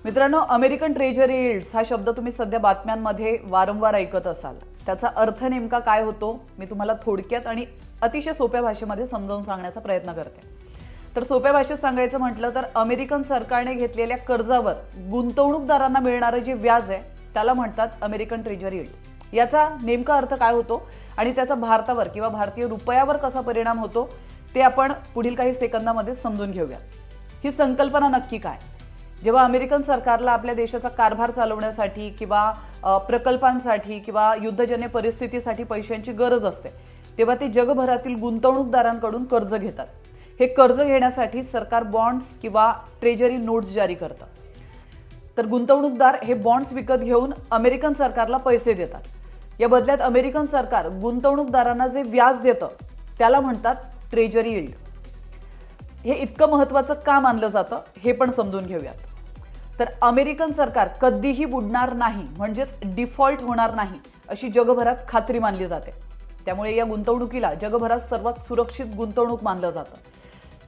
मित्रांनो, American treasury yields हा शब्द तुम्ही सध्या बातम्यांमध्ये वारंवार ऐकत असाल. त्याचा अर्थ नेमका काय होतो मी तुम्हाला थोडक्यात आणि अतिशय सोप्या भाषेमध्ये समजावून सांगण्याचा प्रयत्न करते. तर सोप्या भाषेत सांगायचं म्हटलं तर अमेरिकन सरकारने घेतलेल्या कर्जावर गुंतवणूकदारांना मिळणारे जे व्याज आहे त्याला म्हणतात अमेरिकन ट्रेजरी यील्ड. याचा नेमका अर्थ काय होतो आणि त्याचा भारतावर किंवा भारतीय रुपयावर कसा परिणाम होतो ते आपण पुढील काही सेकंदामध्ये समजून घेऊया. ही संकल्पना नक्की काय? जेव्हा अमेरिकन सरकारला आपल्या देशाचा कारभार चालवण्यासाठी किंवा प्रकल्पांसाठी किंवा युद्धजन्य परिस्थितीसाठी पैशांची गरज असते तेव्हा ते जगभरातील गुंतवणूकदारांकडून कर्ज घेतात. हे कर्ज घेण्यासाठी सरकार बॉन्ड्स किंवा ट्रेजरी नोट्स जारी करतं. तर गुंतवणूकदार हे बॉन्ड्स विकत घेऊन अमेरिकन सरकारला पैसे देतात. या बदल्यात अमेरिकन सरकार गुंतवणूकदारांना जे व्याज देतं त्याला म्हणतात ट्रेजरी यील्ड. हे इतकं महत्त्वाचं का मानलं जातं हे पण समजून घेऊयात. तर अमेरिकन सरकार कधीही बुडणार नाही म्हणजेच डिफॉल्ट होणार नाही अशी जगभरात खात्री मानली जाते. त्यामुळे या गुंतवणुकीला जगभरात सर्वात सुरक्षित गुंतवणूक मानलं जातं.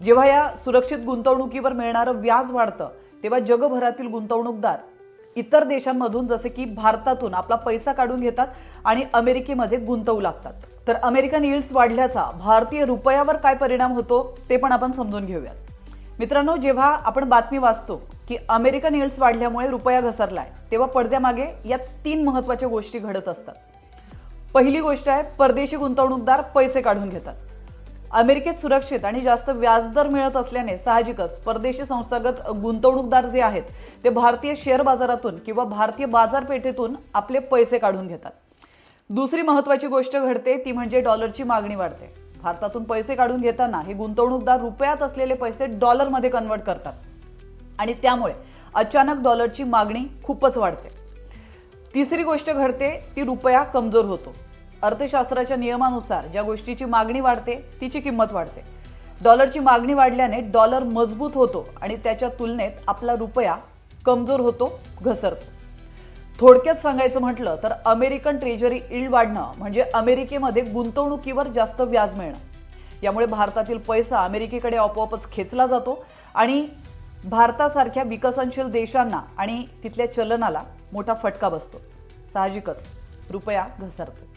जेव्हा या सुरक्षित गुंतवणुकीवर मिळणारं व्याज वाढतं तेव्हा जगभरातील गुंतवणूकदार इतर देशांमधून जसे की भारतातून आपला पैसा काढून घेतात आणि अमेरिकेमध्ये गुंतवू लागतात. तर अमेरिकन यील्ड्स वाढल्याचा भारतीय रुपयावर काय परिणाम होतो ते पण आपण समजून घेऊयात. मित्रांनो, जेव्हा आपण बातमी वाचतो की अमेरिकन यील्ड्स वाढल्यामुळे रुपया घसरलाय तेव्हा पडद्यामागे या 3 महत्त्वाच्या गोष्टी घडत असतात. पहिली गोष्ट आहे, परदेशी गुंतवणूकदार पैसे काढून घेतात. अमेरिकेत सुरक्षित आणि जास्त व्याजदर मिळत असल्याने साहजिकच परदेशी संस्थागत गुंतवणूकदार जे आहेत ते भारतीय शेअर बाजारातून किंवा भारतीय बाजारपेठेतून आपले पैसे काढून घेतात. दुसरी महत्त्वाची गोष्ट घडते ती म्हणजे डॉलरची मागणी वाढते. भारतातून पैसे काढून घेताना हे गुंतवणूकदार रुपयात असलेले पैसे डॉलरमध्ये कन्वर्ट करतात आणि त्यामुळे अचानक डॉलरची मागणी खूपच वाढते. तिसरी गोष्ट घडते ती रुपया कमजोर होतो. अर्थशास्त्राच्या नियमानुसार ज्या गोष्टीची मागणी वाढते तिची किंमत वाढते. डॉलरची मागणी वाढल्याने डॉलर मजबूत होतो आणि त्याच्या तुलनेत आपला रुपया कमजोर होतो, घसरतो. थोडक्यात सांगायचं म्हटलं तर अमेरिकन ट्रेजरी यील्ड वाढणं म्हणजे अमेरिकेमध्ये गुंतवणुकीवर जास्त व्याज मिळणं. यामुळे भारतातील पैसा अमेरिकेकडे आपोआपच खेचला जातो आणि भारतासारख्या विकसनशील देशांना आणि तिथल्या चलनाला मोठा फटका बसतो. साहजिकच रुपया घसरतो.